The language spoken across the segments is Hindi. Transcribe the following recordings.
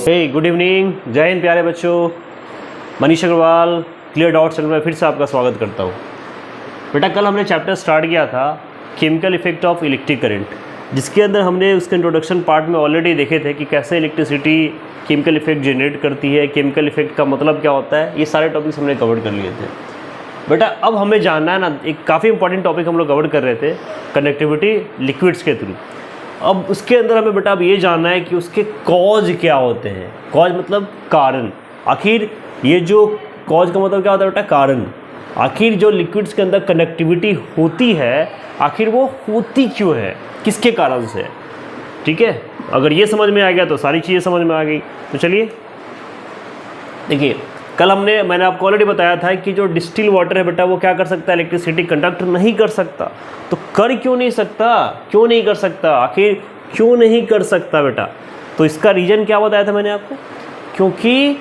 हे गुड इवनिंग, जय हिंद प्यारे बच्चों। Manish Agarwal clear doubts channel में फिर से आपका स्वागत करता हूँ। बेटा कल हमने चैप्टर स्टार्ट किया था chemical effect of electric current, जिसके अंदर हमने उसके इंट्रोडक्शन पार्ट में ऑलरेडी देखे थे कि कैसे इलेक्ट्रिसिटी केमिकल इफेक्ट जनरेट करती है, केमिकल इफेक्ट का मतलब क्या होता है। ये सारे टॉपिक्स हमने कवर कर लिए थे। बेटा अब हमें जानना है ना, एक काफ़ी इंपॉर्टेंट टॉपिक हम लोग कवर कर रहे थे, कंडक्टिविटी लिक्विड्स के थ्रू। अब उसके अंदर हमें बेटा अब ये जानना है कि उसके कॉज क्या होते हैं। कॉज मतलब कारण। आखिर ये जो कॉज का मतलब क्या होता है बेटा, कारण। आखिर जो लिक्विड्स के अंदर कंडक्टिविटी होती है, आखिर वो होती क्यों है, किसके कारण से। ठीक है, अगर ये समझ में आ गया तो सारी चीज़ें समझ में आ गई। तो चलिए देखिए, कल मैंने आपको ऑलरेडी बताया था कि जो डिस्टिल वाटर है बेटा वो क्या कर सकता है, इलेक्ट्रिसिटी कंडक्ट नहीं कर सकता। तो कर क्यों नहीं सकता, क्यों नहीं कर सकता, आखिर क्यों नहीं कर सकता बेटा। तो इसका रीज़न क्या बताया था मैंने आपको, क्योंकि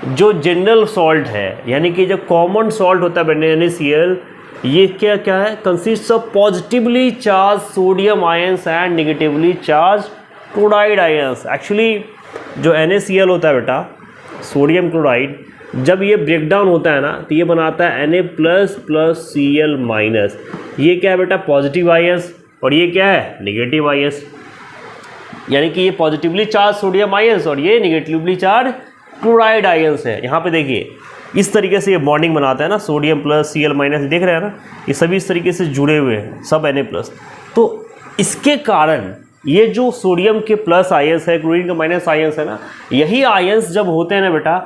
जो जनरल सॉल्ट है, यानी कि जो कॉमन सॉल्ट होता है NaCl, ये क्या है, consist of positively charge sodium ions and negatively charge chloride ions. Actually जो NaCl होता है बेटा, सोडियम क्लोराइड, जब ये ब्रेक डाउन होता है ना तो ये बनाता है Na++Cl-। ये क्या है बेटा, पॉजिटिव आयंस, और ये क्या है, नेगेटिव आयंस। यानी कि ये पॉजिटिवली चार्ज सोडियम आयंस और ये नेगेटिवली चार्ज क्लोराइड आयंस है। यहाँ पे देखिए इस तरीके से ये बॉन्डिंग बनाता है ना, सोडियम प्लस Cl-, देख रहे हैं ना, ये सभी इस तरीके से जुड़े हुए हैं, सब Na+। तो इसके कारण ये जो सोडियम के प्लस आयंस है, क्लोरीन का माइनस आयंस है ना, यही आयंस जब होते हैं ना बेटा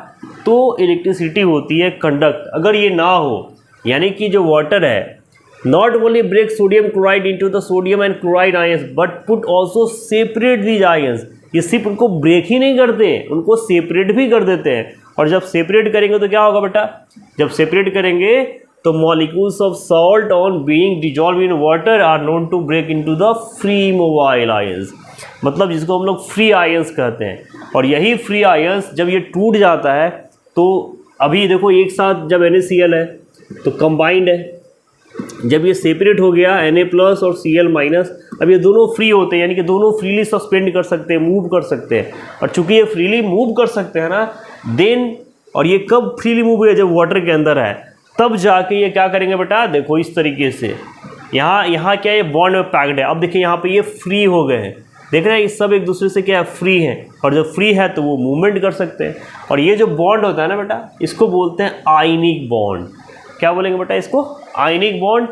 तो इलेक्ट्रिसिटी होती है कंडक्ट। अगर ये ना हो, यानी कि जो वाटर है not only break sodium chloride into the sodium and chloride ions but put also separate these ions. ये सिर्फ उनको ब्रेक ही नहीं करते, उनको सेपरेट भी कर देते हैं। और जब सेपरेट करेंगे तो क्या होगा बेटा, जब सेपरेट करेंगे तो molecules of salt on being dissolve in water are known to break into the free mobile ions, मतलब जिसको हम लोग फ्री आयंस कहते हैं। और यही फ्री आयंस जब ये टूट जाता है तो अभी देखो एक साथ जब NaCl है तो कंबाइंड है, जब ये सेपरेट हो गया Na+ और Cl-, अब ये दोनों फ्री होते हैं, यानी कि दोनों फ्रीली सस्पेंड कर सकते हैं, मूव कर सकते हैं। और चूंकि ये फ्रीली मूव कर सकते हैं ना, देन, और ये कब फ्रीली मूव हुए, जब वाटर के अंदर है, तब जाके ये क्या करेंगे बेटा, देखो इस तरीके से यहाँ क्या है, ये बॉन्ड में पैक्ड है। अब देखिए यहाँ पे ये फ्री हो गए हैं, देख रहे हैं, ये सब एक दूसरे से क्या है, फ्री हैं। और जब फ्री है तो वो मूवमेंट कर सकते हैं। और ये जो बॉन्ड होता है ना बेटा, इसको बोलते हैं आयनिक बॉन्ड। क्या बोलेंगे बेटा इसको, आयनिक बॉन्ड।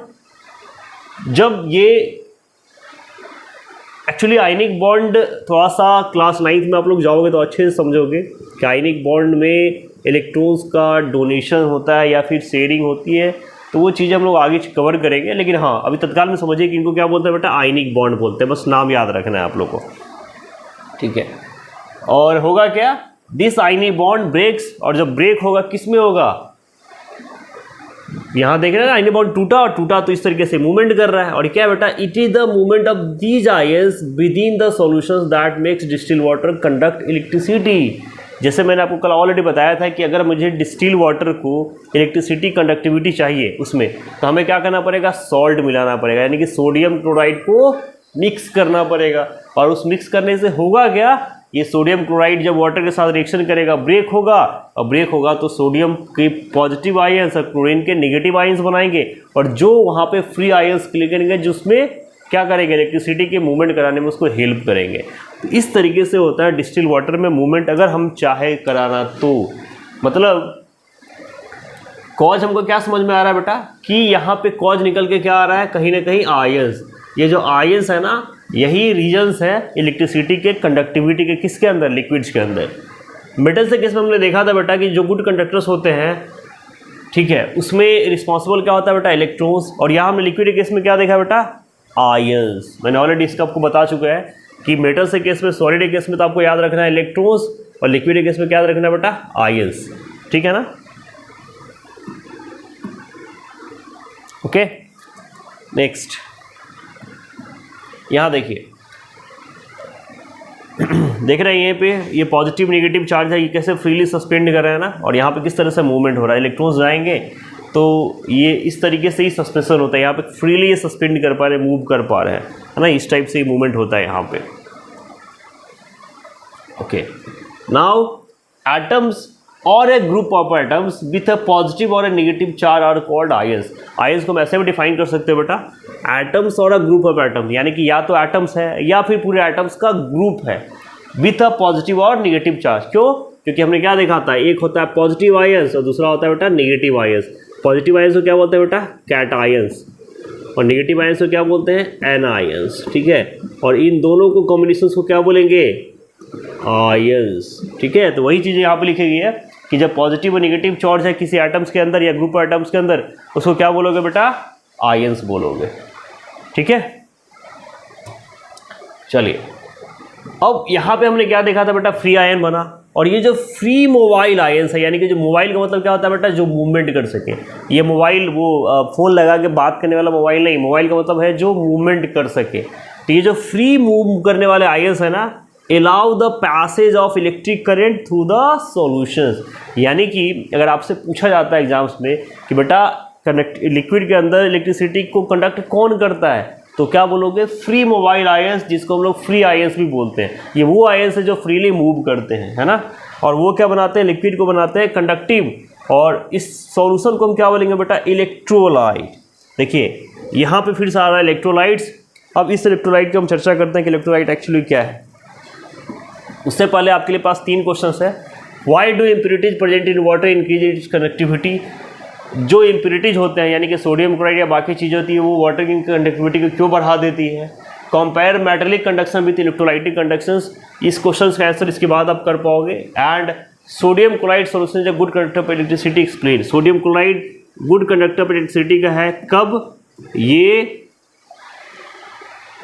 जब ये एक्चुअली आयनिक बॉन्ड थोड़ा सा क्लास 9th में आप लोग जाओगे तो अच्छे से समझोगे कि आयनिक बॉन्ड में इलेक्ट्रॉन्स का डोनेशन होता है या फिर शेयरिंग होती है। तो वो चीज़ हम लोग आगे कवर करेंगे, लेकिन हाँ अभी तत्काल में समझिए कि इनको क्या बोलते हैं बेटा, आयनिक बॉन्ड बोलते हैं। बस नाम याद रखना है आप लोग को, ठीक है। और होगा क्या, दिस आयनिक बॉन्ड ब्रेक्स, और जब ब्रेक होगा किस में होगा, यहाँ देख रहे हैं ना, आयनिक बॉन्ड टूटा तो इस तरीके से मूवमेंट कर रहा है। और क्या बेटा, it is the movement of these ions with in the solutions that makes distil water conduct electricity. जैसे मैंने आपको कल ऑलरेडी बताया था कि अगर मुझे डिस्टिल वाटर को इलेक्ट्रिसिटी कंडक्टिविटी चाहिए उसमें, तो हमें क्या करना पड़ेगा, सॉल्ट मिलाना पड़ेगा, यानी कि सोडियम क्लोराइड को मिक्स करना पड़ेगा। और उस मिक्स करने से होगा क्या, ये सोडियम क्लोराइड जब वाटर के साथ रिएक्शन करेगा, ब्रेक होगा, और ब्रेक होगा तो सोडियम के पॉजिटिव आयंस और क्लोरीन के नेगेटिव आयंस बनाएंगे। और जो वहाँ पे फ्री आयंस क्लिक करेंगे, जिसमें क्या करेंगे, इलेक्ट्रिसिटी के मूवमेंट कराने में उसको हेल्प करेंगे। तो इस तरीके से होता है डिस्टिल वाटर में मूवमेंट, अगर हम चाहे कराना तो। मतलब कॉज हमको क्या समझ में आ रहा है बेटा, कि यहाँ पे कॉज निकल के क्या आ रहा है, कहीं ना कहीं आयंस। ये जो आयंस है ना, यही रीजन्स है इलेक्ट्रिसिटी के कंडक्टिविटी के, किसके अंदर, लिक्विड्स के अंदर। मेटल से केस में हमने देखा था बेटा कि जो गुड कंडक्टर्स होते हैं, ठीक है, उसमें रिस्पॉन्सिबल क्या होता है बेटा, इलेक्ट्रॉन्स। और यहाँ हमने लिक्विड के केस में क्या देखा बेटा, आयंस। मैंने ऑलरेडी इसका आपको बता चुका है कि मेटल से केस में, सॉलिड के केस में तो आपको याद रखना है इलेक्ट्रॉन्स, और लिक्विड के केस में क्या याद रखना है बेटा, आयंस। ठीक है ना, ओके। नेक्स्ट यहाँ देखिए, देख रहे हैं यहाँ पे ये पॉजिटिव नेगेटिव चार्ज है, ये कैसे फ्रीली सस्पेंड कर रहे हैं ना। और यहाँ पे किस तरह से मूवमेंट हो रहा है, इलेक्ट्रॉन्स जाएंगे तो ये इस तरीके से ही सस्पेंशन होता है, यहाँ पे फ्रीली ये सस्पेंड कर पा रहे हैं, मूव कर पा रहे हैं, है ना। इस टाइप से ही मूवमेंट होता है यहाँ पे, ओके। नाउ एटम्स और a group of atoms with a positive और a negative charge are called ions. Ions को हम ऐसे भी डिफाइन कर सकते हैं बेटा, एटम्स और अ ग्रुप ऑफ एटम, यानी कि या तो एटम्स है या फिर पूरे एटम्स का ग्रुप है विथ अ पॉजिटिव और नेगेटिव चार्ज। क्यों? क्योंकि हमने क्या देखा था, एक होता है पॉजिटिव आयंस और दूसरा होता है बेटा नेगेटिव आयंस। पॉजिटिव आयंस को क्या बोलते हैं बेटा, कैटायंस, और नेगेटिव आयंस को क्या बोलते हैं, एनायंस। ठीक है, और इन दोनों को कॉम्बिनेशन को क्या बोलेंगे, आयंस। ठीक है, तो वही चीज़ यहाँ पे लिखी गई है कि जब पॉजिटिव और नेगेटिव चार्ज है किसी एटम्स के अंदर या ग्रुप ऑफ एटम्स के अंदर, उसको क्या बोलोगे बेटा, आयंस बोलोगे। ठीक है, चलिए अब यहाँ पे हमने क्या देखा था बेटा, फ्री आयन बना। और ये जो फ्री मोबाइल आयंस है, यानी कि जो मोबाइल का मतलब क्या होता है बेटा, जो मूवमेंट कर सके। ये मोबाइल वो फ़ोन लगा के बात करने वाला मोबाइल नहीं, मोबाइल का मतलब है जो मूवमेंट कर सके। तो ये जो फ्री मूव करने वाले आयंस है ना, allow the passage of electric current through the solutions. यानी कि अगर आपसे पूछा जाता है एग्जाम्स में कि बेटा लिक्विड के अंदर इलेक्ट्रिसिटी को कंडक्ट कौन करता है, तो क्या बोलोगे, फ्री मोबाइल आयंस, जिसको हम लोग फ्री आयंस भी बोलते हैं। ये वो आयंस है जो फ्रीली मूव करते हैं, है ना। और वो क्या बनाते हैं, लिक्विड को बनाते हैं कंडक्टिव। और इस सॉल्यूशन को हम क्या बोलेंगे बेटा, इलेक्ट्रोलाइट। देखिए यहाँ पे फिर से आ रहा है इलेक्ट्रोलाइट्स। अब इस इलेक्ट्रोलाइट की हम चर्चा करते हैं कि इलेक्ट्रोलाइट एक्चुअली क्या है। उससे पहले आपके लिए पास 3 क्वेश्चंस है। Why do impurities present in water increase its conductivity. जो इम्प्योरिटीज होते हैं यानी कि सोडियम क्लोराइड या बाकी चीज़ें होती है, वो वाटर की कंडक्टिविटी को क्यों बढ़ा देती है। Compare metallic conduction with electrolytic conductions. इस क्वेश्चन का आंसर इसके बाद आप कर पाओगे। And sodium chloride solution is a good conductor of electricity, explain. Sodium chloride good conductor of electricity का है कब, ये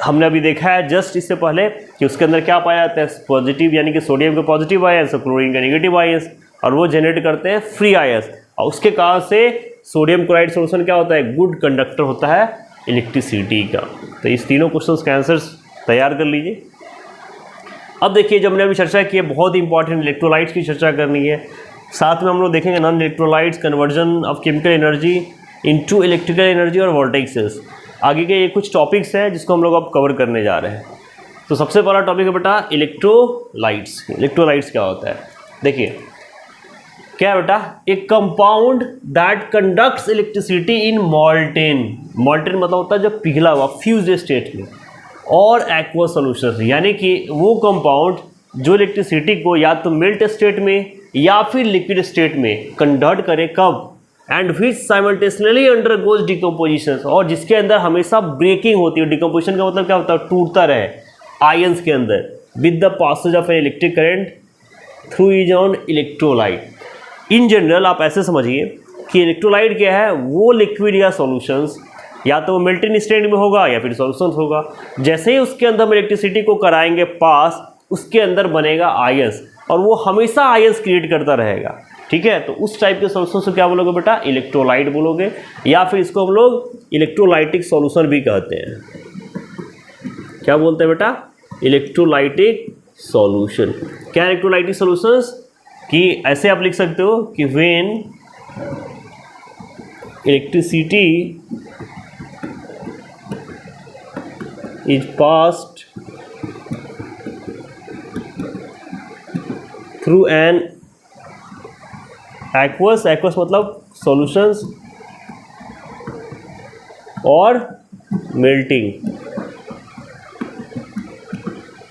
हमने अभी देखा है जस्ट इससे पहले कि उसके अंदर क्या पाया जाता है, पॉजिटिव, यानी कि सोडियम के पॉजिटिव आयंस और क्लोरीन के नेगेटिव आयंस, और वो जनरेट करते हैं फ्री आयंस। और उसके कारण से सोडियम क्लोराइड सॉल्यूशन क्या होता है, गुड कंडक्टर होता है इलेक्ट्रिसिटी का। तो इस तीनों क्वेश्चंस के आंसर्स तैयार कर लीजिए। अब देखिए, जब हमने अभी चर्चा की है, बहुत इंपॉर्टेंट इलेक्ट्रोलाइट्स की चर्चा करनी है। साथ में हम लोग देखेंगे non electrolytes, conversion of chemical energy into electrical energy और वोल्टेक्सेस। आगे के ये कुछ टॉपिक्स हैं जिसको हम लोग अब कवर करने जा रहे हैं। तो सबसे पहला टॉपिक है बेटा इलेक्ट्रोलाइट्स। इलेक्ट्रोलाइट्स क्या होता है, देखिए क्या है बेटा, एक compound that conducts electricity in molten. Molten मतलब होता है जो पिघला हुआ, फ्यूज्ड स्टेट में, और एक्वा सॉल्यूशंस, यानी कि वो कंपाउंड जो इलेक्ट्रिसिटी को या तो मेल्ट स्टेट में या फिर लिक्विड स्टेट में कंडक्ट करे, कब, and which simultaneously undergoes decomposition, और जिसके अंदर हमेशा ब्रेकिंग होती है। डिकम्पोजिशन का मतलब क्या होता है, टूटता रहे आयंस के अंदर, with the passage of an electric current through is on electrolyte. In general आप ऐसे समझिए कि इलेक्ट्रोलाइट क्या है, वो लिक्विड या सॉल्यूशंस, या तो वो मेल्टिंग स्टेट में होगा या फिर सॉल्यूशंस होगा। जैसे ही उसके अंदर हम इलेक्ट्रिसिटी को कराएंगे पास, उसके अंदर बनेगा आयंस, और वो हमेशा आयंस क्रिएट करता रहेगा। ठीक है, तो उस टाइप के सॉल्यूशन को क्या बोलोगे बेटा, इलेक्ट्रोलाइट बोलोगे, या फिर इसको हम लोग इलेक्ट्रोलाइटिक सॉल्यूशन भी कहते हैं। क्या बोलते हैं बेटा, इलेक्ट्रोलाइटिक सॉल्यूशन। क्या इलेक्ट्रोलाइटिक सॉल्यूशंस, कि ऐसे आप लिख सकते हो कि when electricity is passed through an aqueous, aqueous मतलब सॉल्यूशंस और मेल्टिंग।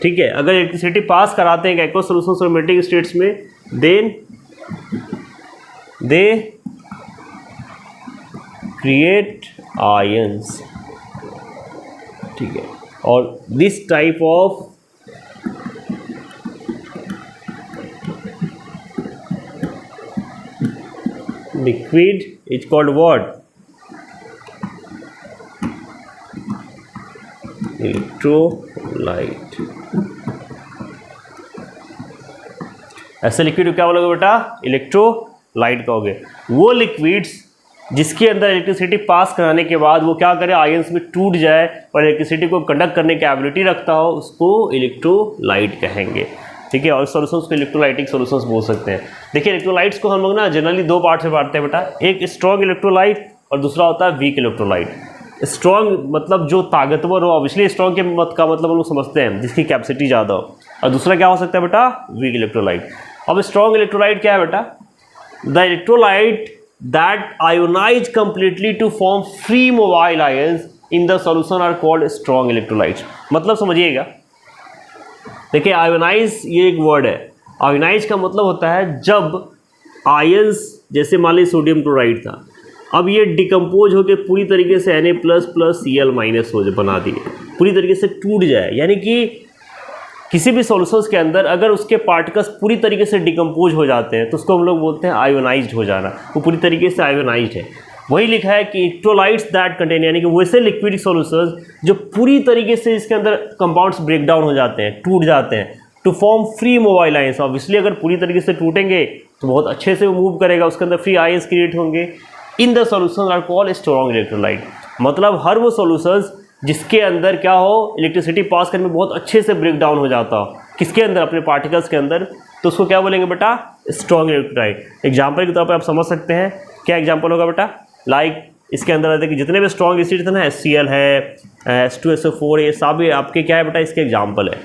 ठीक है, अगर इलेक्ट्रिसिटी पास कराते हैं एक्वस सॉल्यूशंस और मेल्टिंग स्टेट्स में, देन दे क्रिएट आयंस। ठीक है, और this type of liquid is called what, electrolyte. ऐसे लिक्विड को क्या बोलोगे बेटा, इलेक्ट्रोलाइट कहोगे। वो लिक्विड्स जिसके अंदर इलेक्ट्रिसिटी पास कराने के बाद वो क्या करे, आयंस में टूट जाए और इलेक्ट्रिसिटी को कंडक्ट करने की एबिलिटी रखता हो, उसको इलेक्ट्रोलाइट कहेंगे। ठीक है, और सॉल्यूशंस को इलेक्ट्रोलाइटिक सॉल्यूशंस बोल सकते हैं। देखिए इलेक्ट्रोलाइट्स को हम लोग ना जनरली 2 पार्ट से बांटते हैं बेटा, एक स्ट्रॉन्ग इलेक्ट्रोलाइट और दूसरा होता है वीक इलेक्ट्रोलाइट। स्ट्रॉन्ग मतलब जो ताकतवर हो, ऑब्वियसली स्ट्रॉन्ग का मतलब हम लोग समझते हैं जिसकी कैपेसिटी ज़्यादा हो, और दूसरा क्या हो सकता है बेटा, वीक इलेक्ट्रोलाइट। अब स्ट्रॉन्ग इलेक्ट्रोलाइट क्या है बेटा? The electrolyte that ionise completely to form free mobile ions in the solution are called strong electrolytes. मतलब समझिएगा, देखिए आयोनाइज ये एक वर्ड है। आयोनाइज का मतलब होता है जब आयंस, जैसे मान लीजिए सोडियम क्लोराइड था, अब ये डिकम्पोज होकर पूरी तरीके से Na++Cl- हो बना दिए, पूरी तरीके से टूट जाए। यानी कि किसी भी सॉल्यूशंस के अंदर अगर उसके पार्टिकल्स पूरी तरीके से डिकम्पोज हो जाते हैं तो उसको हम लोग बोलते हैं आयोनाइज्ड हो जाना, वो पूरी तरीके से आयोनाइज्ड है। वही लिखा है कि इलेक्ट्रोलाइट्स दैट कंटेन, यानी कि वैसे लिक्विड सॉल्यूशंस जो पूरी तरीके से इसके अंदर कंपाउंड्स ब्रेक डाउन हो जाते हैं, टूट जाते हैं, to form free mobile ions. Obviously अगर पूरी तरीके से टूटेंगे तो बहुत अच्छे से वो मूव करेगा, उसके अंदर फ्री आयंस क्रिएट होंगे। In the solution are called strong electrolyte. मतलब हर वो सॉल्यूशंस जिसके अंदर क्या हो, इलेक्ट्रिसिटी पास करने में बहुत अच्छे से ब्रेक डाउन हो जाता हो, किसके अंदर, अपने पार्टिकल्स के अंदर, तो उसको क्या बोलेंगे बेटा? Strong electrolyte. एग्जाम्पल के तौर पर आप समझ सकते हैं, क्या एग्जाम्पल होगा बेटा? लाइक इसके अंदर देखिए जितने भी स्ट्रॉन्ग एसिड थे ना, HCl है, H2SO4, ये सब आपके क्या है बेटा? इसके एग्जाम्पल है।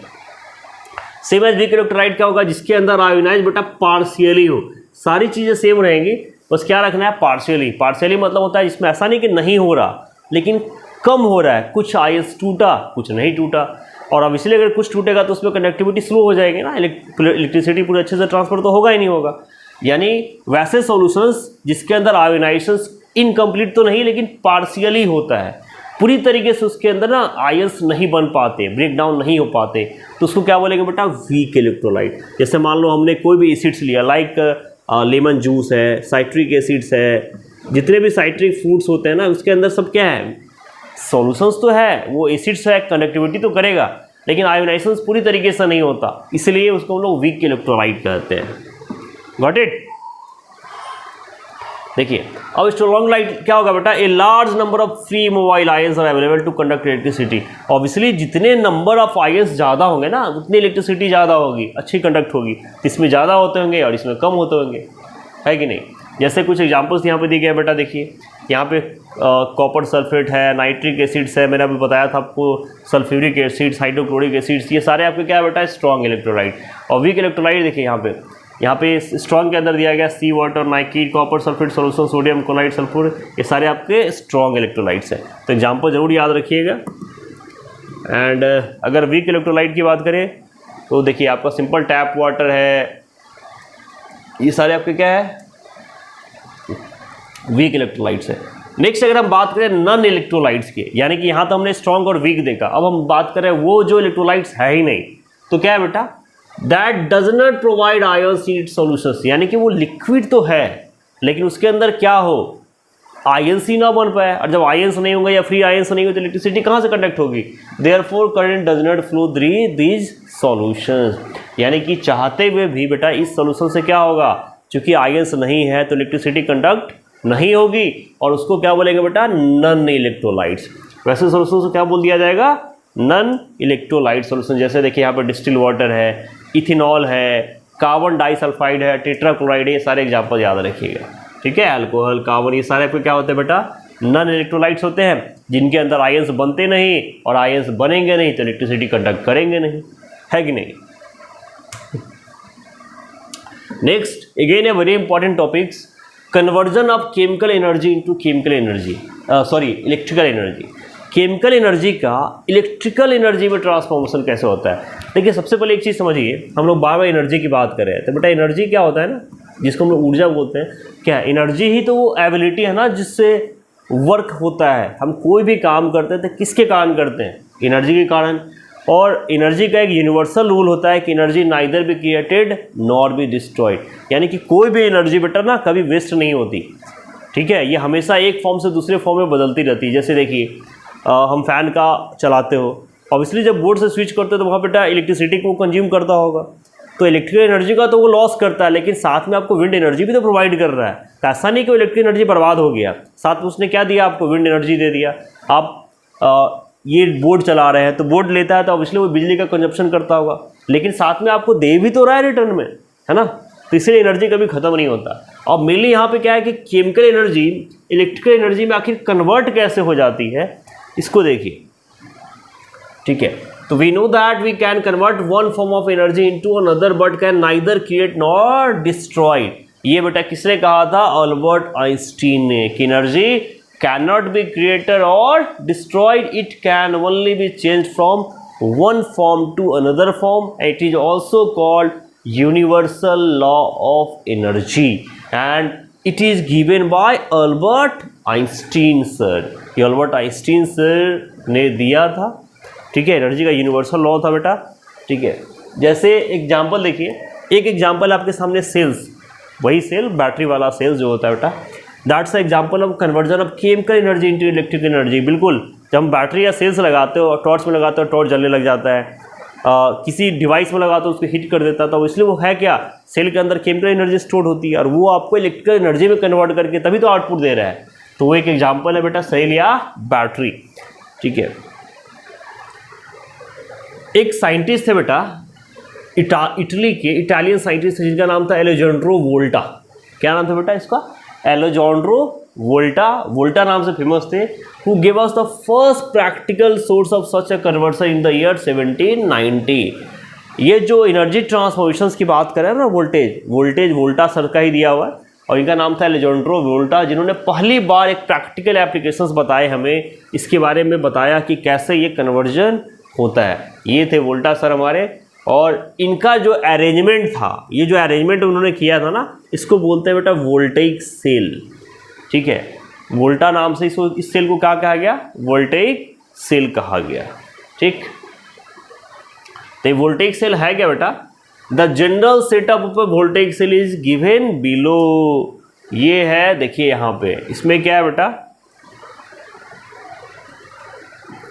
सेम एज वीक इलेक्ट्रोलाइट क्या होगा? जिसके अंदर आयोनाइज बेटा पार्शियली हो। सारी चीज़ें सेम रहेंगी, बस क्या रखना है? पार्शियली। पार्शियली मतलब होता है जिसमें ऐसा नहीं कि नहीं हो रहा, लेकिन कम हो रहा है, कुछ आयंस टूटा, कुछ नहीं टूटा। और अब इसलिए अगर कुछ टूटेगा तो उसमें कनेक्टिविटी स्लो हो जाएगी ना, इलेक्ट्रिसिटी पूरे अच्छे से ट्रांसफर तो होगा ही नहीं होगा। यानी वैसे सॉल्यूशंस जिसके अंदर आयोनाइजेशंस इनकम्प्लीट तो नहीं लेकिन पार्शियली होता है, पूरी तरीके से उसके अंदर ना आयंस नहीं बन पाते, ब्रेक डाउन नहीं हो पाते, तो उसको क्या बोलेंगे बेटा? Weak electrolyte. जैसे मान लो हमने कोई भी एसिड्स लिया, लाइक लेमन जूस है, साइट्रिक एसिड्स है, जितने भी साइट्रिक फ्रूट्स होते हैं ना, उसके अंदर सब क्या है? सॉल्यूशंस तो है, वो एसिड्स है, कनेक्टिविटी तो करेगा, लेकिन आयोनाइजेशंस पूरी तरीके से नहीं होता, इसलिए उसको हम लोग वीक इलेक्ट्रोलाइट कहते हैं। Got it? देखिए अब स्ट्रॉन्ग लाइट क्या होगा बेटा? A large number of free mobile ions are available to conduct electricity. Obviously जितने नंबर ऑफ आयंस ज़्यादा होंगे ना, उतनी इलेक्ट्रिसिटी ज़्यादा होगी, अच्छी कंडक्ट होगी। इसमें ज़्यादा होते होंगे और इसमें कम होते होंगे, है कि नहीं? जैसे कुछ एग्जांपल्स यहाँ पे दिए गए बेटा, देखिए यहाँ पे कॉपर सल्फेट है, नाइट्रिक एसिड्स है, मैंने अभी बताया था आपको, सल्फ्यूरिक एसिड्स, हाइड्रोक्लोरिक एसिड्स, ये सारे आपके क्या है बेटा? Strong electrolyte. और वीक इलेक्ट्रोलाइट देखिए यहाँ पे स्ट्रॉन्ग के अंदर दिया गया sea water, nitrate, copper sulphate solution, sodium chloride, sulphur, ये सारे आपके स्ट्रॉन्ग इलेक्ट्रोलाइट्स हैं। तो एग्जांपल जरूर याद रखिएगा। एंड अगर वीक इलेक्ट्रोलाइट की बात करें तो देखिए आपका सिंपल टैप वाटर है, ये सारे आपके क्या है? वीक इलेक्ट्रोलाइट्स है। नेक्स्ट अगर हम बात करें नॉन इलेक्ट्रोलाइट्स की, यानी कि यहाँ तो हमने स्ट्रॉन्ग और वीक देखा, अब हम बात करें वो जो इलेक्ट्रोलाइट्स है ही नहीं, तो क्या है बेटा? That does not provide ions in its solutions. यानी कि वो लिक्विड तो है लेकिन उसके अंदर क्या हो? आयंस ही ना बन पाए, और जब आयंस नहीं होंगे या फ्री आयंस नहीं होंगे तो इलेक्ट्रिसिटी कहाँ से कंडक्ट होगी? Therefore current does not flow through these solutions. यानी कि चाहते हुए भी बेटा इस सॉल्यूशन से क्या होगा? चूंकि आयंस नहीं है तो इलेक्ट्रिसिटी कंडक्ट नहीं होगी, और उसको क्या बोलेंगे बेटा? Non electrolytes. वैसे सॉल्यूशन को क्या बोल दिया जाएगा? Non electrolyte solution. जैसे देखिए यहाँ पर डिस्टिल वाटर है, इथेनॉल है, कार्बन डाइसल्फाइड है, टेट्राक्लोराइड है, ये सारे एग्जाम्पल याद रखिएगा, ठीक है? अल्कोहल, कार्बन, ये सारे आपके क्या होते हैं बेटा? नॉन इलेक्ट्रोलाइट्स होते हैं, जिनके अंदर आयंस बनते नहीं, और आयंस बनेंगे नहीं तो इलेक्ट्रिसिटी कंडक्ट करेंगे नहीं, है कि नहीं? Next again a very important topics, conversion of chemical energy into chemical energy, electrical energy. Chemical energy का इलेक्ट्रिकल एनर्जी में ट्रांसफॉर्मेशन कैसे होता है? देखिए सबसे पहले एक चीज़ समझिए, हम लोग बार बार एनर्जी की बात कर रहे हैं, तो बेटा एनर्जी क्या होता है ना, जिसको हम लोग ऊर्जा बोलते हैं, क्या एनर्जी ही तो वो एबिलिटी है ना जिससे वर्क होता है। हम कोई भी काम करते हैं तो किसके कारण करते हैं? एनर्जी के कारण। और एनर्जी का एक यूनिवर्सल रूल होता है कि energy neither be created nor be destroyed. यानी कि कोई भी एनर्जी बेटा ना कभी वेस्ट नहीं होती, ठीक है? ये हमेशा एक फॉर्म से दूसरे फॉर्म में बदलती रहती है। जैसे देखिए हम फैन का चलाते हो, ऑब्वियसली जब बोर्ड से स्विच करते हो तो वहाँ बेटा इलेक्ट्रिसिटी को कंज्यूम करता होगा, तो इलेक्ट्रिकल एनर्जी का तो वो लॉस करता है, लेकिन साथ में आपको विंड एनर्जी भी तो प्रोवाइड कर रहा है। तो ऐसा नहीं कि इलेक्ट्रिक एनर्जी बर्बाद हो गया, साथ में उसने क्या दिया आपको? विंड एनर्जी दे दिया। आप ये बोर्ड चला रहे हैं तो बोर्ड लेता है तो ऑब्वियसली वो बिजली का कंजप्शन करता होगा, लेकिन साथ में आपको दे भी तो रहा है रिटर्न में, है ना? तो इसलिए एनर्जी कभी ख़त्म नहीं होता। और मेनली यहाँ पे क्या है कि केमिकल एनर्जी इलेक्ट्रिकल एनर्जी में आखिर कन्वर्ट कैसे हो जाती है, इसको देखिए, ठीक है? तो we know that we can convert one form of energy into another but can neither create nor destroy. ये बेटा किसने कहा था? अल्बर्ट आइंस्टीन ने, कि energy can not be created और destroyed, it can only be change from one form to another form. It is also called universal law of energy and it is given by Albert Einstein sir. ये अल्बर्ट आइंस्टीन सर ने दिया था, ठीक है। एनर्जी का यूनिवर्सल लॉ था बेटा, ठीक है। जैसे एग्जांपल देखिए, एक एग्जांपल आपके सामने सेल्स, वही सेल बैटरी वाला सेल जो होता है बेटा, that's a example of conversion of chemical energy into electrical energy. बिल्कुल, जब हम बैटरी या सेल्स लगाते हो और टॉर्च में लगाते हो, टॉर्च जलने लग जाता है, किसी डिवाइस में लगाते हो उसको हीट कर देता था, तो इसलिए वो है क्या? सेल के अंदर केमिकल एनर्जी स्टोर होती है और वो आपको इलेक्ट्रिकल एनर्जी में कन्वर्ट करके तभी तो आउटपुट दे रहा है। तो वो एक एग्जाम्पल है बेटा सेल या बैटरी, ठीक है। एक साइंटिस्ट है बेटा इटली के, इटालियन साइंटिस्ट है जिनका नाम था एलेजांड्रो वोल्टा। क्या नाम था बेटा इसका? एलेजांड्रो वोल्टा। वोल्टा नाम से फेमस थे। Who gave us the first practical source of such a conversion in the year 1790। ये जो एनर्जी ट्रांसफॉर्मेशंस की बात करें ना, वोल्टेज वोल्टा सर का ही दिया हुआ है और इनका नाम था एलेजांड्रो वोल्टा, जिन्होंने पहली बार एक प्रैक्टिकल एप्लीकेशंस बताए, हमें इसके बारे में बताया कि कैसे ये कन्वर्जन होता है। ये थे वोल्टा सर हमारे। और इनका जो अरेंजमेंट था, ये जो अरेंजमेंट उन्होंने किया था ना, इसको बोलते हैं बेटा वोल्टेइक सेल, ठीक है। वोल्टा नाम से इस सेल को क्या कहा गया? वोल्टेइक सेल कहा गया, ठीक। तो वोल्टेइक सेल है क्या बेटा? The general setup of a voltaic cell is given below. ये है, देखिए यहाँ पे, इसमें क्या है बेटा?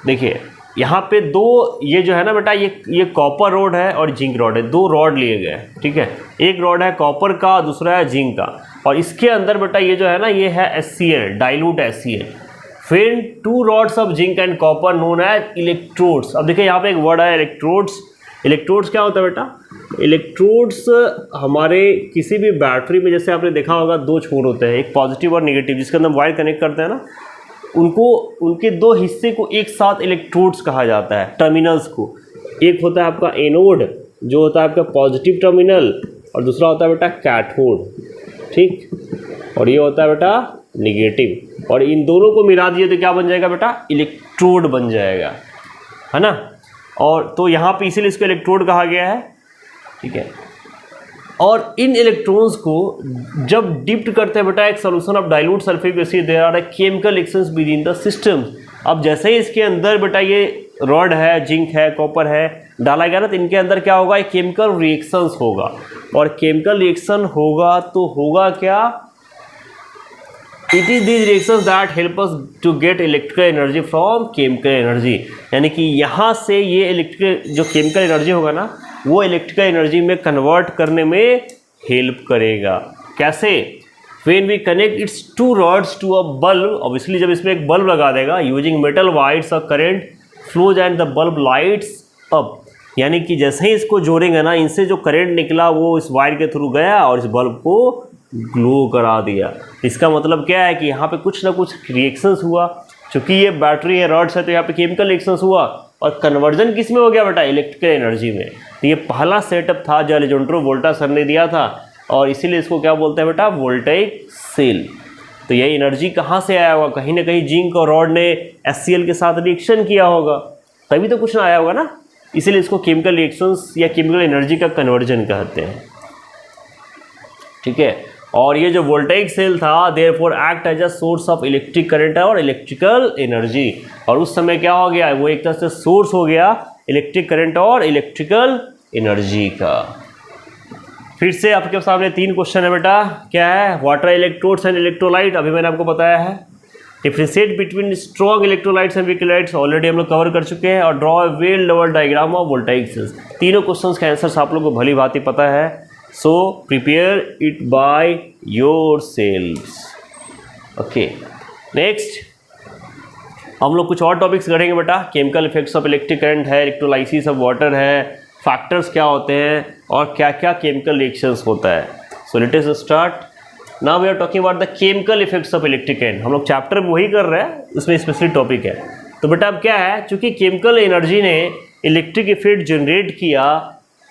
देखिए यहाँ पे दो, ये जो है ना बेटा, ये कॉपर रॉड है और जिंक रॉड है, दो रॉड लिए गए, ठीक है। एक रॉड है कॉपर का, दूसरा है जिंक का, और इसके अंदर बेटा ये जो है ना, ये है HCl, डाइल्यूट HCl। फिर two rods of zinc and copper known as electrodes. अब देखिए यहाँ पे एक वर्ड है इलेक्ट्रोड्स। इलेक्ट्रोड्स क्या होता है बेटा? इलेक्ट्रोड्स हमारे किसी भी बैटरी में, जैसे आपने देखा होगा, दो छोर होते हैं, एक पॉजिटिव और नेगेटिव, जिसके अंदर वायर कनेक्ट करते हैं ना, उनके दो हिस्से को एक साथ इलेक्ट्रोड्स कहा जाता है, टर्मिनल्स को। एक होता है आपका एनोड, जो होता है आपका पॉजिटिव टर्मिनल, और दूसरा होता है बेटा कैथोड, ठीक। और ये होता है बेटा नेगेटिव, और इन दोनों को मिला दिए तो क्या बन जाएगा बेटा? इलेक्ट्रोड बन जाएगा, है ना। और तो यहाँ पे इसीलिए इसको इलेक्ट्रोड कहा गया है, ठीक है। और इन इलेक्ट्रॉन्स को जब डिप्ट करते हैं बेटा एक solution of dilute sulphuric acid, there are chemical reactions within the system. अब जैसे ही इसके अंदर बेटा ये रॉड है, जिंक है, कॉपर है, डाला गया ना, तो इनके अंदर क्या होगा? एक केमिकल रिएक्शंस होगा, और केमिकल रिएक्शन होगा तो होगा क्या? It is these reactions that help us to get electrical energy from chemical energy. यानी कि यहाँ से ये इलेक्ट्रिकल जो केमिकल एनर्जी होगा ना, वो इलेक्ट्रिकल एनर्जी में कन्वर्ट करने में हेल्प करेगा। कैसे? When we connect its two rods to a bulb, obviously जब इसमें एक बल्ब लगा देगा, using metal wires a current flows and the bulb lights up. यानी कि जैसे ही इसको जोड़ेंगे ना, इनसे जो करंट निकला वो इस वायर के थ्रू गया और इस बल्ब को ग्लो करा दिया। इसका मतलब क्या है कि यहाँ पे कुछ ना कुछ रिएक्शंस हुआ। चूँकि ये बैटरी है, रॉड्स है, तो यहाँ पे केमिकल रिएक्शंस हुआ और कन्वर्जन किस में हो गया बेटा? इलेक्ट्रिकल एनर्जी में। तो ये पहला सेटअप था जो एलेजांड्रो वोल्टा सर ने दिया था, और इसीलिए इसको क्या बोलते हैं बेटा? Voltaic cell. तो ये एनर्जी कहाँ से आया होगा? कहीं ना कहीं जिंक और रॉड ने HCl के साथ रिएक्शन किया होगा, तभी तो कुछ ना आया होगा ना। इसीलिए इसको केमिकल रिएक्शंस या केमिकल एनर्जी का कन्वर्जन कहते हैं, ठीक है। और ये जो वोल्टेइक सेल था, therefore act as a source of electric current और इलेक्ट्रिकल एनर्जी। और उस समय क्या हो गया? वो एक तरह से सोर्स हो गया इलेक्ट्रिक करंट और इलेक्ट्रिकल एनर्जी का। फिर से आपके सामने 3 क्वेश्चन है बेटा। क्या है? वाटर इलेक्ट्रोड्स एंड इलेक्ट्रोलाइट, अभी मैंने आपको बताया है। Differentiate between strong electrolytes and weak electrolytes, already हम लोग कवर कर चुके हैं। और ड्रॉ अ वेल लेवल डायग्राम ऑफ वोल्टेइक सेल्स। तीनों क्वेश्चंस के आंसर्स आप लोग को भली भांति पता है, so prepare it by yourselves. Okay, next हम लोग कुछ और टॉपिक्स करेंगे बेटा। Chemical effects of electric current है, इलेक्ट्रोलाइसिस ऑफ वाटर है, फैक्टर्स क्या होते हैं और क्या क्या केमिकल रिएक्शंस होता है। So let us start. Now we are talking about the chemical effects of electric current. हम लोग चैप्टर में वही कर रहे हैं, उसमें स्पेशली टॉपिक है। तो बेटा अब क्या है, चूंकि केमिकल एनर्जी ने इलेक्ट्रिक इफेक्ट जनरेट किया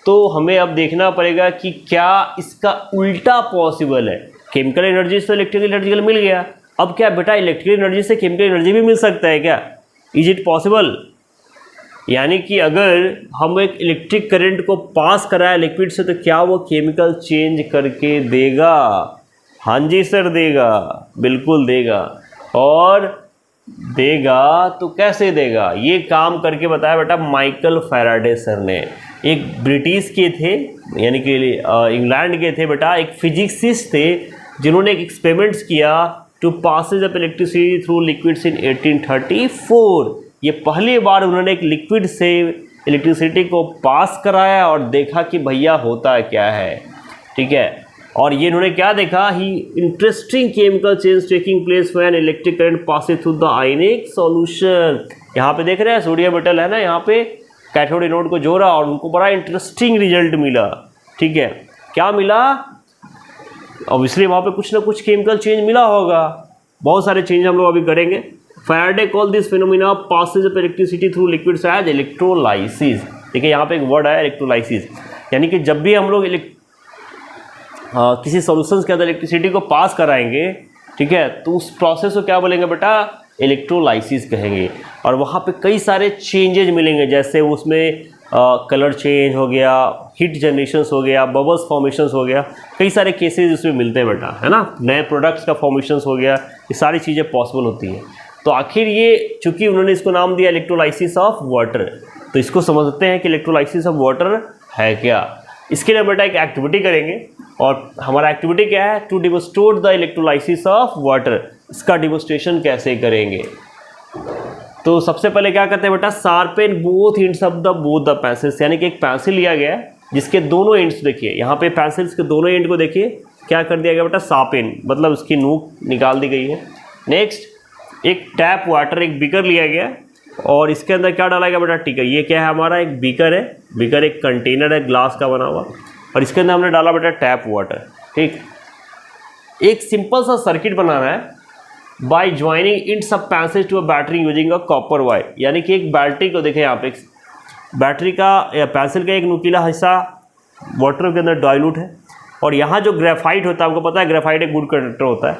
तो हमें अब देखना पड़ेगा कि क्या इसका उल्टा पॉसिबल है। केमिकल एनर्जी से इलेक्ट्रिकल एनर्जी मिल गया, अब क्या बेटा इलेक्ट्रिकल एनर्जी से केमिकल एनर्जी भी मिल सकता है क्या? Is it possible? यानी कि अगर हम एक इलेक्ट्रिक करंट को पास कराए लिक्विड से तो क्या वो केमिकल चेंज करके देगा? हाँ जी सर देगा, बिल्कुल देगा। और देगा तो कैसे देगा? ये काम करके बताया बेटा माइकल फैराडे सर ने। एक ब्रिटिश के थे, यानी कि इंग्लैंड के थे बेटा, एक फिजिक्सिस्ट थे जिन्होंने एक एक्सपेरिमेंट्स किया to passage of electricity through liquids in 1834। ये पहली बार उन्होंने एक लिक्विड से इलेक्ट्रिसिटी को पास कराया और देखा कि भैया होता क्या है, ठीक है। और ये इन्होंने क्या देखा, he interesting chemical change taking place when electric current passes through the ionic solution. यहाँ पे देख रहे हैं सोडियम मेटल है ना, यहाँ पे कैथोड एनोड को जोड़ा और उनको बड़ा इंटरेस्टिंग रिजल्ट मिला, ठीक है। क्या मिला? ऑब्वियसली वहाँ पे कुछ ना कुछ केमिकल चेंज मिला होगा, बहुत सारे चेंज हम लोग अभी करेंगे। Faraday call this phenomena passage of electricity through liquids as electrolysis. देखिए यहाँ पे एक वर्ड है इलेक्ट्रोलाइसिस, यानी कि जब भी हम लोग किसी सॉल्यूशंस के अंदर इलेक्ट्रिसिटी को पास कराएंगे, ठीक है, तो उस प्रोसेस को क्या बोलेंगे बेटा? इलेक्ट्रोलाइसिस कहेंगे। और वहाँ पे कई सारे चेंजेज मिलेंगे, जैसे उसमें कलर चेंज हो गया, हीट जनरेशंस हो गया, बबल्स फॉर्मेशंस हो गया, कई सारे केसेस इसमें मिलते हैं बेटा, है ना। नए प्रोडक्ट्स का फॉर्मेशंस हो गया, ये सारी चीज़ें पॉसिबल होती हैं। तो आखिर ये चूँकि उन्होंने इसको नाम दिया इलेक्ट्रोलाइसिस ऑफ वाटर, तो इसको समझते हैं कि इलेक्ट्रोलाइसिस ऑफ वाटर है क्या। इसके लिए बेटा एक एक्टिविटी करेंगे, और हमारा एक्टिविटी क्या है? To demonstrate the electrolysis of water. इसका डेमोन्स्ट्रेशन कैसे करेंगे? तो सबसे पहले क्या करते हैं बेटा? Sharpen both ends of the both the pencils, यानी कि एक पेंसिल लिया गया है जिसके दोनों एंड्स देखिए, यहाँ पे पेंसिल्स के दोनों एंड को देखिए क्या कर दिया गया बेटा? शार्पेन, मतलब उसकी नोक निकाल दी गई है। नेक्स्ट एक टैप वाटर, एक बीकर लिया गया और इसके अंदर क्या डाला गया बेटा? ठीक है, ये क्या है हमारा? एक बीकर है, बीकर एक कंटेनर है ग्लास का बना हुआ, और इसके अंदर हमने डाला बेटा टैप वाटर, ठीक। एक सिंपल सा सर्किट बनाना है बाय ज्वाइनिंग इन सब pencils to a battery using a copper wire. यानी कि एक बैटरी को देखें, यहाँ पे बैटरी का या पेंसिल का एक नुकीला हिस्सा वाटर के अंदर डाइल्यूट है, और यहाँ जो ग्रेफाइट होता है, आपको पता है ग्रेफाइट एक गुड कंडक्टर होता है,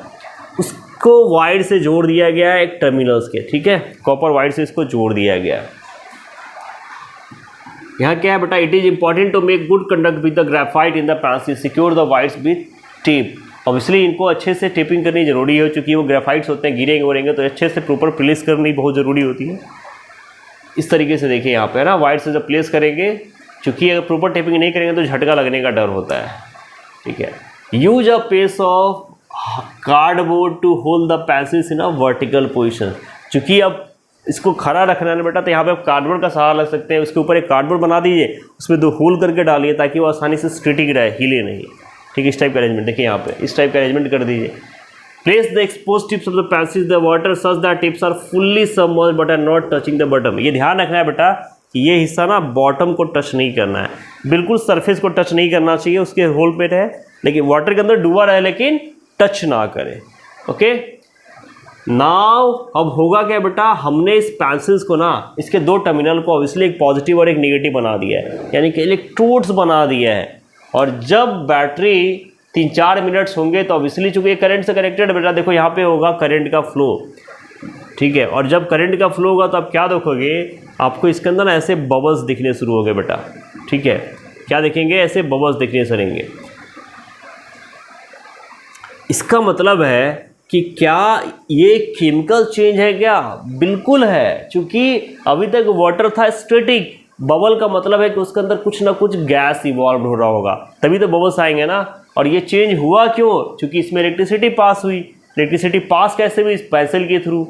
उसको वायर से जोड़ दिया गया है एक टर्मिनल्स के, ठीक है, कॉपर वायर से इसको जोड़ दिया गया है। यहाँ क्या है बेटा? It is important to make good conduct with the graphite in the pencil, secure the wires with tape. Obviously इनको अच्छे से टेपिंग करनी जरूरी है, क्योंकि वो ग्रेफाइट्स होते हैं, गिरेंगे वरेंगे तो अच्छे से प्रॉपर प्लेस करनी बहुत ज़रूरी होती है। इस तरीके से देखिए यहाँ पे है ना, वायर से जब प्लेस करेंगे, क्योंकि अगर प्रॉपर टेपिंग नहीं करेंगे तो झटका लगने का डर होता है, ठीक है। Use a piece of cardboard to hold the pencils in a vertical position. चूँकि अब इसको खड़ा रखना है बेटा, तो यहाँ पे आप कार्डबोर्ड का सहारा लग सकते हैं। उसके ऊपर एक कार्डबोर्ड बना दीजिए, उसमें 2 होल करके डालिए ताकि वो आसानी से स्ट्रेटिक रहे, हिले नहीं, ठीक। इस टाइप का अरेंजमेंट देखिए यहाँ पे, इस टाइप का अरेंजमेंट कर दीजिए। Place the expose tips of the pencils the water such that tips are fully submerged but are not touching the bottom. ये ध्यान रखना है बेटा कि ये हिस्सा ना बॉटम को टच नहीं करना है, बिल्कुल सरफेस को टच नहीं करना चाहिए, उसके होल पे है, लेकिन वाटर के अंदर डूबा रहे लेकिन टच ना करे, ओके। नाउ अब होगा क्या बेटा? हमने इस पेंसिल्स को ना, इसके 2 टर्मिनल को ऑब्वियसली एक पॉजिटिव और एक नेगेटिव बना दिया है, यानी कि इलेक्ट्रोड्स बना दिया है। और जब बैटरी 3-4 मिनट्स होंगे तो ऑब्वियसली चूँकि ये करंट से कनेक्टेड बेटा, देखो यहाँ पे होगा करंट का फ्लो, ठीक है। और जब करंट का फ्लो होगा तो आप क्या देखोगे? आपको इसके अंदर ना ऐसे बबल्स दिखने शुरू हो गए बेटा, ठीक है। क्या देखेंगे? ऐसे बबल्स दिखने सरेंगे। इसका मतलब है कि क्या ये केमिकल चेंज है क्या? बिल्कुल है, क्योंकि अभी तक वाटर था स्टैटिक, बबल का मतलब है कि उसके अंदर कुछ ना कुछ गैस इवॉल्व हो रहा होगा, तभी तो बबल्स आएंगे ना। और ये चेंज हुआ क्यों? क्योंकि इसमें इलेक्ट्रिसिटी पास हुई। इलेक्ट्रिसिटी पास कैसे हुई? इस पेंसिल के थ्रू।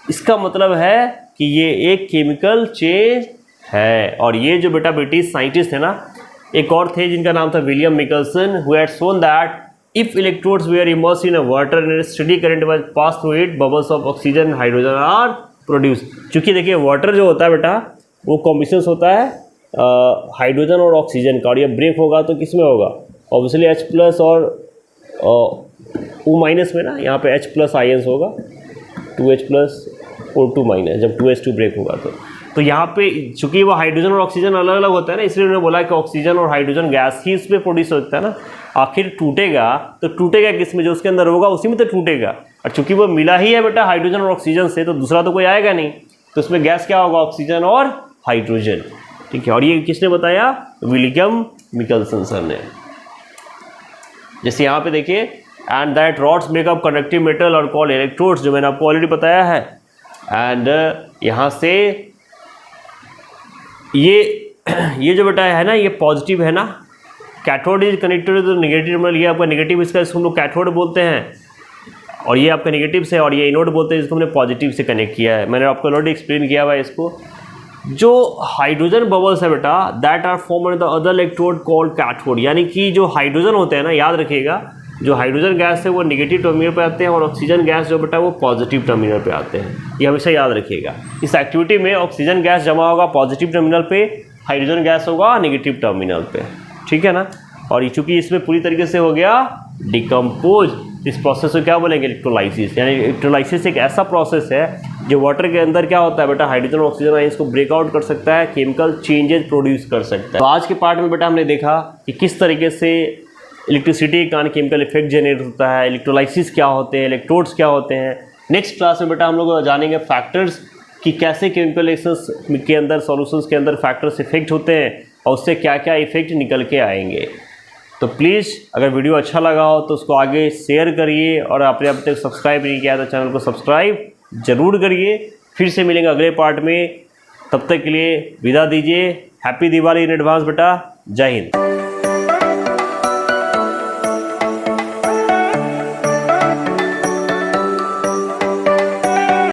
इसका मतलब है कि ये एक केमिकल चेंज है। और ये जो बेटा ब्रिटिश साइंटिस्ट है ना, एक और थे जिनका नाम था William Mickelson, who had shown that if electrodes were immersed in a water and a steady current was passed through it, bubbles of oxygen and hydrogen are produced। क्योंकि देखिए वाटर जो होता है बेटा, वो कॉम्बिनेशन होता है हाइड्रोजन और ऑक्सीजन का, और ये ब्रेक होगा तो किस में होगा? ऑब्वियसली H+ और O- में ना, यहाँ पे H+ आयंस होगा, 2H+ और 2-, जब 2H2 ब्रेक होगा तो यहाँ पे चूंकि वो हाइड्रोजन और ऑक्सीजन अलग अलग होता है ना, इसलिए उन्होंने बोला कि ऑक्सीजन और हाइड्रोजन गैस ही इसमें प्रोड्यूस होता है ना। आखिर टूटेगा तो टूटेगा किस में, जो उसके अंदर होगा उसी में तो टूटेगा। और चूंकि वो मिला ही है बेटा हाइड्रोजन और ऑक्सीजन से, तो दूसरा तो कोई आएगा नहीं, तो उसमें गैस क्या होगा, ऑक्सीजन और हाइड्रोजन। ठीक है, और ये किसने बताया, विलियम मिकलसन सर ने। जैसे यहाँ पे देखिए, and that rods makeup conductive metal और कॉल इलेक्ट्रोड्स, जो मैंने आपको ऑलरेडी बताया है। एंड यहाँ से ये जो बेटा है ना, ये पॉजिटिव है ना, cathode is connected to negative terminal, ये आपका नेगेटिव, इसका इसको हम लोग कैथोड बोलते हैं, और ये आपका नेगेटिव से, और ये एनोड बोलते हैं, इसको हमने पॉजिटिव से कनेक्ट किया है। मैंने आपको ऑलरेडी एक्सप्लेन किया हुआ है इसको। जो हाइड्रोजन बबल्स है बेटा, that are form on the other electrode called cathode, यानी कि जो हाइड्रोजन होते हैं ना, याद रखिएगा, जो हाइड्रोजन गैस है वो नेगेटिव टर्मिनल पे आते हैं, और ऑक्सीजन गैस जो बेटा वो पॉजिटिव टर्मिनल पे आते हैं। ये हमेशा याद रखिएगा। इस एक्टिविटी में ऑक्सीजन गैस जमा होगा पॉजिटिव टर्मिनल पे, हाइड्रोजन गैस होगा नेगेटिव टर्मिनल पे। ठीक है ना। और चूंकि इसमें पूरी तरीके से हो गया डिकम्पोज, इस प्रोसेस को क्या बोलेंगे, इलेक्ट्रोलाइसिस। यानी इलेक्ट्रोलाइसिस एक ऐसा प्रोसेस है जो वाटर के अंदर क्या होता है बेटा, हाइड्रोजन और ऑक्सीजन आयंस को ब्रेकआउट कर सकता है, केमिकल चेंजेस प्रोड्यूस कर सकता है। तो आज के पार्ट में बेटा हमने देखा कि किस तरीके से इलेक्ट्रिसिटी के कारण केमिकल इफेक्ट जनरेट होता है, इलेक्ट्रोलाइसिस क्या होते हैं, इलेक्ट्रोड्स क्या होते हैं। नेक्स्ट क्लास में बेटा हम लोग जानेंगे फैक्टर्स कि कैसे केमिकल रिएक्शंस के अंदर, सॉल्यूशंस के अंदर फैक्टर्स इफेक्ट होते हैं और उससे क्या क्या इफेक्ट निकल के आएंगे। तो प्लीज़ अगर वीडियो अच्छा लगा हो तो उसको आगे शेयर करिए, और आपने अब तक सब्सक्राइब नहीं किया तो चैनल को सब्सक्राइब जरूर करिए। फिर से मिलेंगे अगले पार्ट में, तब तक के लिए विदा दीजिए। हैप्पी दिवाली इन एडवांस बेटा, जय हिंद।